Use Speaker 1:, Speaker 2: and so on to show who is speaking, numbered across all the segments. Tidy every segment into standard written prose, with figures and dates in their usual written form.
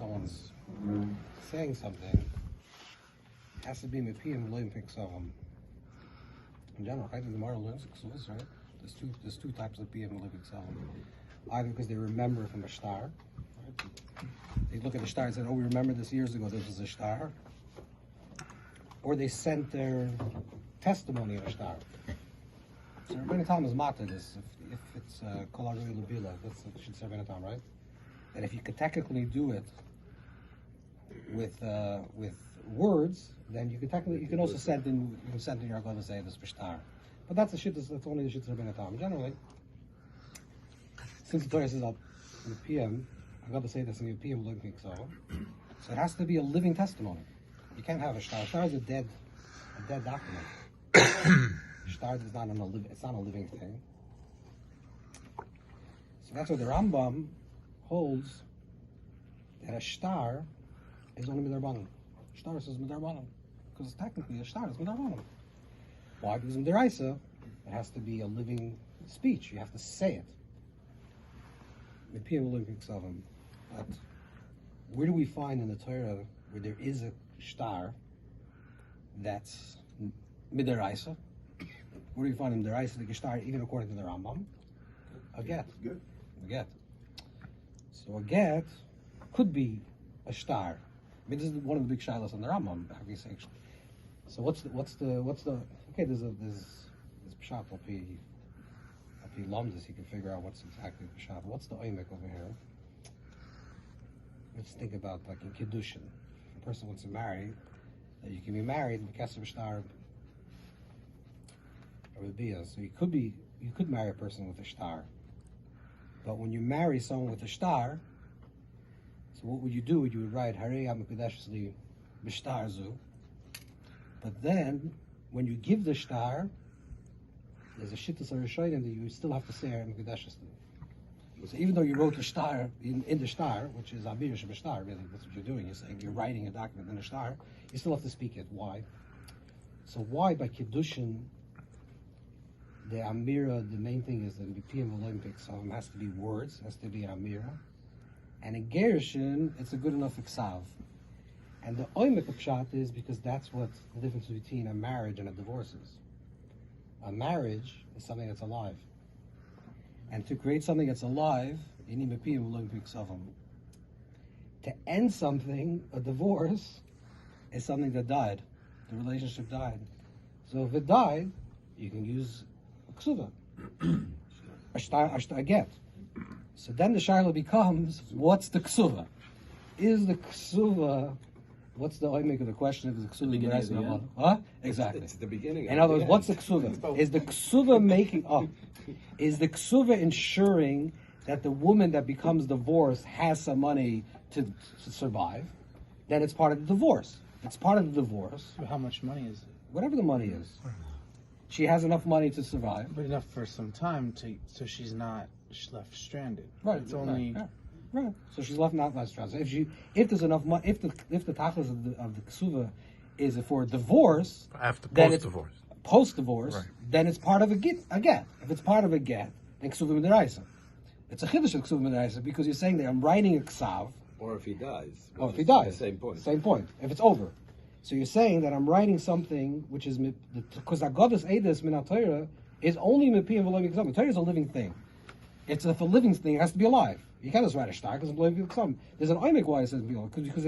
Speaker 1: someone's saying something, it has to be mipiyim loim piksavim. In general, right? The Gemara learns Kesuvos, right? There's two types of piyim loim piksavim. Either because they remember from a shtar, right? They look at the shtar and say, "Oh, we remember this years ago. This was a shtar," or they sent their testimony of a shtar. So Rabbeinu Tam is matter this. If it's kol ha'ro'eh l'bila, that's what should say Rabbeinu Tam, right? And if you could technically do it with words, then you can also send in your agada say this b'shtar. But that's that's only the shit of Rabbeinu Tam. Generally, since the Torah says in the PM, agada say this in the PM looking so it has to be a living testimony. You can't have a shtar. Shtar is a dead document. Shtar is not it's not a living thing. So that's what the Rambam holds, that a shtar is only midarbanan. Shtar says midarbanan because technically a shtar is midarbanan. Why? Because in deraisa it has to be a living speech. You have to say it. But where do we find in the Torah where there is a shtar that's midaraisa? Where do we find in deraisa the shtar even according to the Rambam? A get.
Speaker 2: Good.
Speaker 1: A get. So a get could be a shtar. I mean, this is one of the big shilas on the Rambam. So what's the okay? There's pshat al pi lamdas. You can figure out what's exactly the pshat. What's the oimek over here? Let's think about like in kiddushin. If a person wants to marry, that you can be married because of shtar or bia. So you could marry a person with a shtar. But when you marry someone with a shtar, so what would you do? You would write Harei HaMekudeshli B'shtar Zu. But then, when you give the shtar, there's a shittas HaRishonim that you still have to say Harei HaMekudeshli. So even though you wrote the shtar in the shtar, which is Abirish B'shtar, really, that's what you're doing. You're saying you're writing a document in a shtar. You still have to speak it. Why? So why by Kiddushin? The Amira, the main thing is the B'piyim Olympics, so it has to be words, has to be Amira. And in Gerushin, it's a good enough Iksav. And the Oimek of Pshat is because that's what the difference between a marriage and a divorce is. A marriage is something that's alive. And to create something that's alive, you need B'piyim Olympics of them. To end something, a divorce, is something that died. The relationship died. So if it died, you can use Kesuva, a get. So then the shaila becomes, what's the Kesuva? Is the Kesuva, what's the oimek of the question of the Kesuva? Huh? Exactly.
Speaker 2: It's the beginning.
Speaker 1: In other words, what's the Kesuva? Is the Kesuva making up? Is the Kesuva ensuring that the woman that becomes divorced has some money to survive? Then it's part of the divorce. It's part of the divorce.
Speaker 3: So how much money is it?
Speaker 1: Whatever the money is. She has enough money to survive.
Speaker 3: But enough for some time so she's not left stranded.
Speaker 1: Right.
Speaker 3: It's only
Speaker 1: right. So she's left not stranded. If there's enough money, if the tachlis of the Kesuva is for divorce,
Speaker 4: after
Speaker 1: post-divorce. Post-divorce,
Speaker 4: right.
Speaker 1: Then it's part of a get. If it's part of a get, then Kesuva Midaraisa. It's a chiddush of Kesuva Midaraisa because you're saying that I'm writing a ksav.
Speaker 2: Or if he dies.
Speaker 1: Or if he dies.
Speaker 2: Same point.
Speaker 1: Same point. If it's over. So you're saying that I'm writing something which is because Agadas Edus Min HaTorah is only Mipiyim V'lo Mikzam. The Torah is a living thing. It's if a living thing, it has to be alive. You can't just write a shtar because it's V'lo Mikzam. There's an oimek why it says V'lo because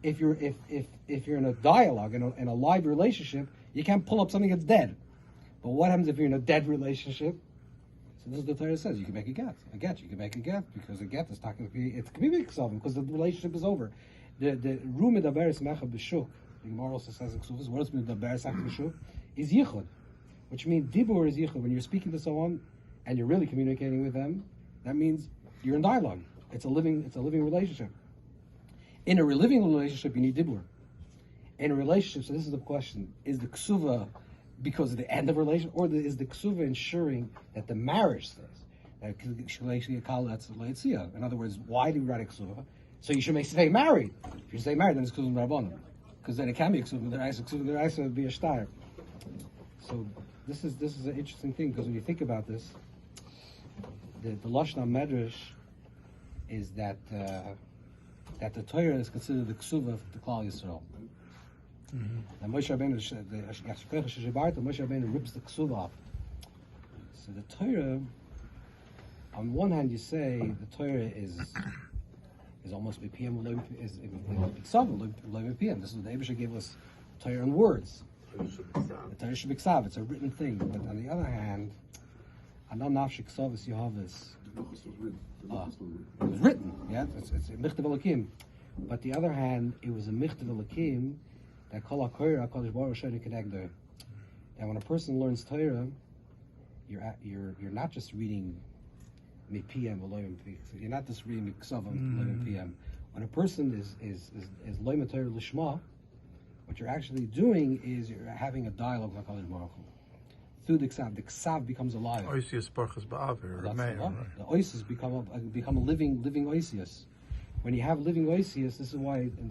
Speaker 1: if you're in a dialogue in a live relationship, you can't pull up something that's dead. But what happens if you're in a dead relationship? So this is what the Torah says. You can make a get. You can make a get because a get is talking. It can be Mikzam because the relationship is over. The rumid averis mecha b'shuk. The Gemara also says in Kesuvos, what is the bear is yichud, which means dibur is yichud. When you're speaking to someone and you're really communicating with them, that means you're in dialogue. It's a living relationship. In a living relationship, you need dibur. In a relationship, so this is the question: is the ksuva because of the end of a relationship, or is the ksuva ensuring that the marriage stays? In other words, why do we write a ksuva? So you should say married. If you say married, then it's ksuva rabbanon. Because then it can be Kesuvos. Kesuvos would be a shtar. So this is an interesting thing because when you think about this, the Lashon Medrash is that that the Torah is considered the Kesuva of the Klal Yisrael. And Moshe Rabbeinu rips the Kesuva off. So the Torah, on one hand, you say the Torah is almost BPM, is Kesuva, BPM. This is what the Abisha gave us Torah in words. The Torah should be Ksav, it's a written thing. But on the other hand, Anan Nafshi Kesuvis Yehovas. It was written, yeah, it's a Michtav Elokim. But the other hand, it was a Michtav Elokim that Kol HaKoira HaKadosh Baruch Hu Sheni Kenegdo. And when a person learns Torah, you're not just reading Mipiyam Elohim. You're not just reading Miksavam Elohim Piyam. When a person is Loim Torah Lishma, what you're actually doing is you're having a dialogue with HaKadosh Baruch Hu. Through the Ksav becomes alive.
Speaker 2: Oisius Barchas Ba'avir.
Speaker 1: The Oisius become a living Oisius. When you have living Oisius, this is why in